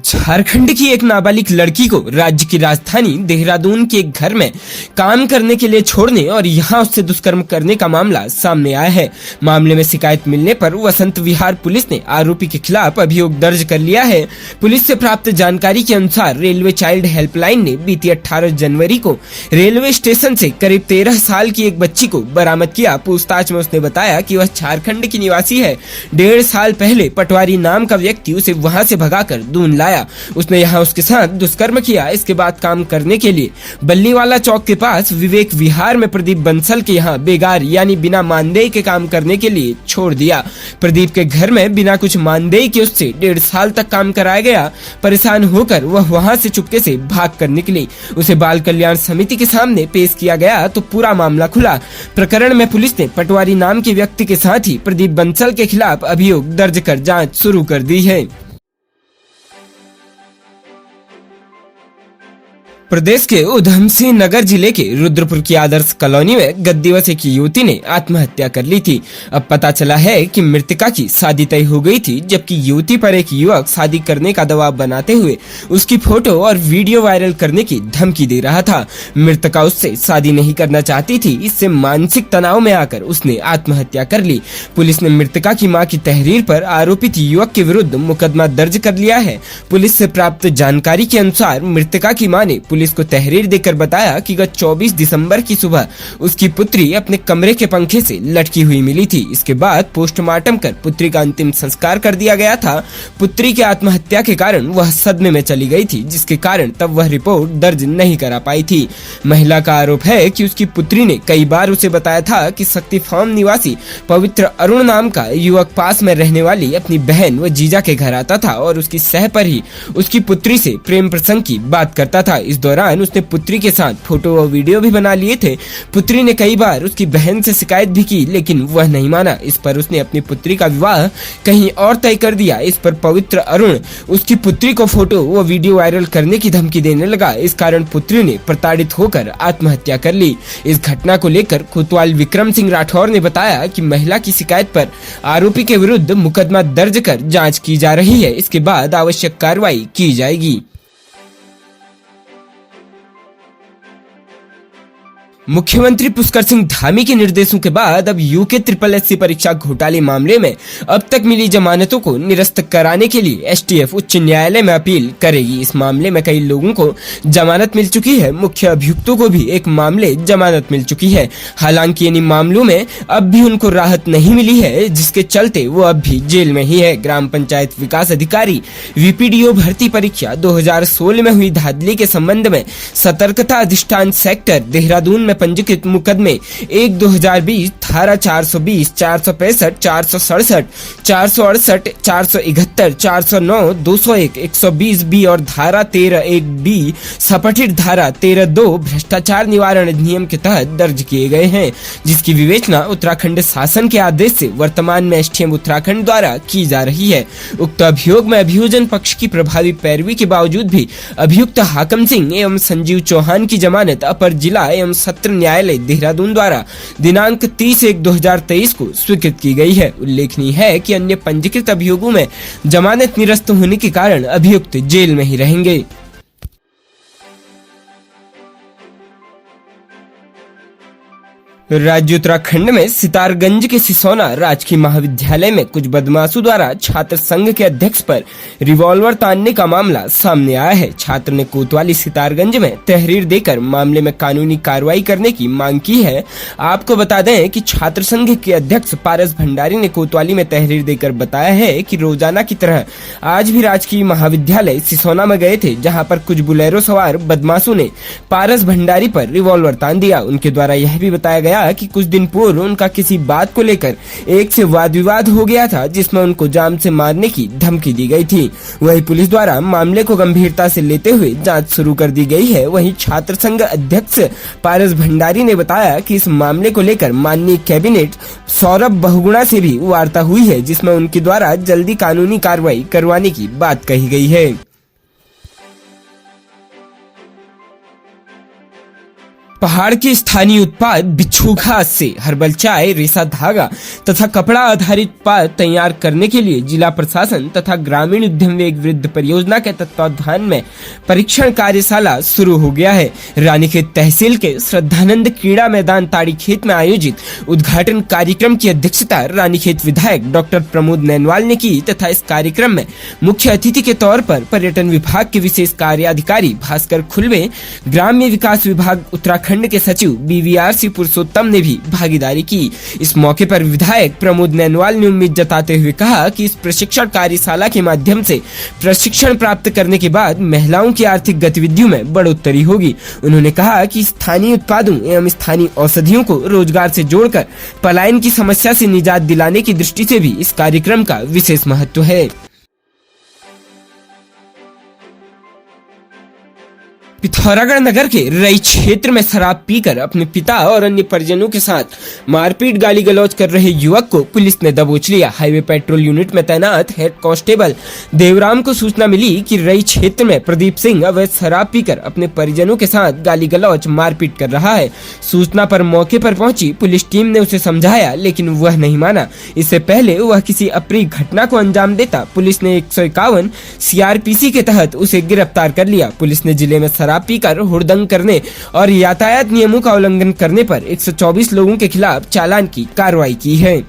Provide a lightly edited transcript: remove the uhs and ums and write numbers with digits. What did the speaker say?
झारखंड की एक नाबालिग लड़की को राज्य की राजधानी देहरादून के एक घर में काम करने के लिए छोड़ने और यहां उससे दुष्कर्म करने का मामला सामने आया है। मामले में शिकायत मिलने पर वसंत विहार पुलिस ने आरोपी के खिलाफ अभियोग दर्ज कर लिया है। पुलिस से प्राप्त जानकारी के अनुसार रेलवे चाइल्ड हेल्पलाइन ने बीती 18 जनवरी को रेलवे स्टेशन से करीब 13 साल की एक बच्ची को बरामद किया। पूछताछ में उसने बताया कि वह झारखंड की निवासी है। 1.5 साल पहले पटवारी नाम का व्यक्ति उसे वहां से भगाकर दून लाया। उसने यहाँ उसके साथ दुष्कर्म किया। इसके बाद काम करने के लिए बल्लीवाला चौक के पास विवेक विहार में प्रदीप बंसल के यहाँ बेगार यानी बिना मानदेय के काम करने के लिए छोड़ दिया। प्रदीप के घर में बिना कुछ मानदेय के उससे 1.5 साल तक काम कराया गया। परेशान होकर वह वहाँ से चुपके से भाग कर निकली। उसे बाल कल्याण समिति के सामने पेश किया गया तो पूरा मामला खुला। प्रकरण में पुलिस ने पटवारी नाम के व्यक्ति के साथ ही प्रदीप बंसल के खिलाफ अभियोग दर्ज कर जाँच शुरू कर दी है। प्रदेश के उधम सिंह नगर जिले के रुद्रपुर की आदर्श कॉलोनी में गद्दीवश एक युवती ने आत्महत्या कर ली थी। अब पता चला है कि मृतका की शादी तय हो गई थी, जबकि युवती पर एक युवक शादी करने का दबाव बनाते हुए उसकी फोटो और वीडियो वायरल करने की धमकी दे रहा था। मृतका उससे शादी नहीं करना चाहती थी। इससे मानसिक तनाव में आकर उसने आत्महत्या कर ली। पुलिस ने मृतका की मां की तहरीर पर आरोपित युवक के विरुद्ध मुकदमा दर्ज कर लिया है। पुलिस से प्राप्त जानकारी के अनुसार मृतका की मां ने पुलिस को तहरीर देकर बताया कि गत 24 दिसंबर की सुबह उसकी पुत्री अपने कमरे के पंखे से लटकी हुई मिली थी। इसके बाद पोस्टमार्टम कर पुत्री का अंतिम संस्कार कर दिया गया था। पुत्री की आत्महत्या के कारण वह सदमे में चली गई थी, जिसके कारण तब वह रिपोर्ट दर्ज नहीं करा पाई थी। महिला का आरोप है कि उसकी पुत्री ने कई बार उसे बताया था कि शक्ति फार्म निवासी पवित्र अरुण नाम का युवक पास में रहने वाली अपनी बहन व जीजा के घर आता था और उसकी सह पर ही उसकी पुत्री से प्रेम प्रसंग की बात करता था। इस दौरान उसने पुत्री के साथ फोटो और वीडियो भी बना लिए थे। पुत्री ने कई बार उसकी बहन से शिकायत भी की, लेकिन वह नहीं माना। इस पर उसने अपनी पुत्री का विवाह कहीं और तय कर दिया। इस पर पवित्र अरुण उसकी पुत्री को फोटो व वीडियो वायरल करने की धमकी देने लगा। इस कारण पुत्री ने प्रताड़ित होकर आत्महत्या कर ली। इस घटना को लेकर कोतवाल विक्रम सिंह राठौर ने बताया कि महिला की शिकायत पर आरोपी के विरुद्ध मुकदमा दर्ज कर जाँच की जा रही है। इसके बाद आवश्यक कार्रवाई की जाएगी। मुख्यमंत्री पुष्कर सिंह धामी के निर्देशों के बाद अब यूके SSSC परीक्षा घोटाले मामले में अब तक मिली जमानतों को निरस्त कराने के लिए एसटीएफ उच्च न्यायालय में अपील करेगी। इस मामले में कई लोगों को जमानत मिल चुकी है। मुख्य अभियुक्तों को भी एक मामले जमानत मिल चुकी है। हालांकि इन मामलों में अब भी उनको राहत नहीं मिली है, जिसके चलते वो अब भी जेल में ही है। ग्राम पंचायत विकास अधिकारी VPDO भर्ती परीक्षा 2016 में हुई धांधली के संबंध में सतर्कता अधिष्ठान सेक्टर देहरादून में पंजीकृत मुकदमे 1/2020 धारा 420, 465, 467, 468, 471, 409, 201, 120B और धारा 13(1)B सपठित धारा 13(2) भ्रष्टाचार निवारण अधिनियम के तहत दर्ज किए गए हैं, जिसकी विवेचना उत्तराखंड शासन के आदेश से वर्तमान में STM उत्तराखंड द्वारा की जा रही है। उक्त अभियोग में अभियोजन पक्ष की प्रभावी पैरवी के बावजूद भी अभियुक्त हाकम सिंह एवं संजीव चौहान की जमानत अपर जिला एवं सत्र न्यायालय देहरादून द्वारा दिनांक 30/1/2023 को स्वीकृत की गई है। उल्लेखनीय है कि अन्य पंजीकृत अभियोगों में जमानत निरस्त होने के कारण अभियुक्त जेल में ही रहेंगे। राज्य उत्तराखंड में सितारगंज के सिसोना राजकीय महाविद्यालय में कुछ बदमाशों द्वारा छात्र संघ के अध्यक्ष पर रिवॉल्वर तानने का मामला सामने आया है। छात्र ने कोतवाली सितारगंज में तहरीर देकर मामले में कानूनी कार्रवाई करने की मांग की है। आपको बता दें कि छात्र संघ के अध्यक्ष पारस भंडारी ने कोतवाली में तहरीर देकर बताया है कि रोजाना की तरह आज भी राजकीय महाविद्यालय सिसोना में गए थे, जहाँ पर कुछ बुलेरो सवार बदमाशों ने पारस भंडारी पर रिवॉल्वर तान दिया। उनके द्वारा यह भी बताया गया कि कुछ दिन पूर्व उनका किसी बात को लेकर एक से वाद विवाद हो गया था, जिसमें उनको जान से मारने की धमकी दी गई थी। वहीं पुलिस द्वारा मामले को गंभीरता से लेते हुए जांच शुरू कर दी गई है। वहीं छात्र संघ अध्यक्ष पारस भंडारी ने बताया कि इस मामले को लेकर माननीय कैबिनेट सौरभ बहुगुणा से भी वार्ता हुई है, जिसमें उनके द्वारा जल्दी कानूनी कार्रवाई करवाने की बात कही गई है। पहाड़ के स्थानीय उत्पाद बिच्छू घास से हर्बल चाय, रेशा धागा तथा कपड़ा आधारित उत्पाद तैयार करने के लिए जिला प्रशासन तथा ग्रामीण उद्यम वेग वृद्धि परियोजना के तत्वावधान में परीक्षण कार्यशाला शुरू हो गया है। रानीखेत तहसील के श्रद्धानंद क्रीड़ा मैदान ताड़ी खेत में आयोजित उद्घाटन कार्यक्रम की अध्यक्षता रानीखेत विधायक डॉक्टर प्रमोद नैनवाल ने की तथा इस कार्यक्रम में मुख्य अतिथि के तौर पर पर्यटन विभाग के विशेष कार्याधिकारी भास्कर खुलवे, ग्राम्य विकास विभाग उत्तराखंड के सचिव BVRC पुरुषोत्तम ने भी भागीदारी की। इस मौके पर विधायक प्रमोद नैनवाल ने उम्मीद जताते हुए कहा कि इस प्रशिक्षण कार्यशाला के माध्यम से प्रशिक्षण प्राप्त करने के बाद महिलाओं की आर्थिक गतिविधियों में बढ़ोतरी होगी। उन्होंने कहा कि स्थानीय उत्पादों एवं स्थानीय औषधियों को रोजगार से जोड़कर पलायन की समस्या से निजात दिलाने की दृष्टि से भी इस कार्यक्रम का विशेष महत्व है। पिथौरागढ़ नगर के रई क्षेत्र में शराब पीकर अपने पिता और अन्य परिजनों के साथ मारपीट गाली गलौज कर रहे युवक को पुलिस ने दबोच लिया। हाईवे पेट्रोल यूनिट में तैनात हेड कांस्टेबल देवराम को सूचना मिली कि रई क्षेत्र में प्रदीप सिंह अवैध शराब पीकर अपने परिजनों के साथ गाली गलौज मारपीट कर रहा है। सूचना पर मौके पर पहुंची पुलिस टीम ने उसे समझाया, लेकिन वह नहीं माना। इससे पहले वह किसी अप्रिय घटना को अंजाम देता, पुलिस ने 151 CRPC के तहत उसे गिरफ्तार कर लिया। पुलिस ने जिले में शराब पीकर हुड़दंग करने और यातायात नियमों का उल्लंघन करने पर 124 लोगों के खिलाफ चालान की कार्रवाई की है।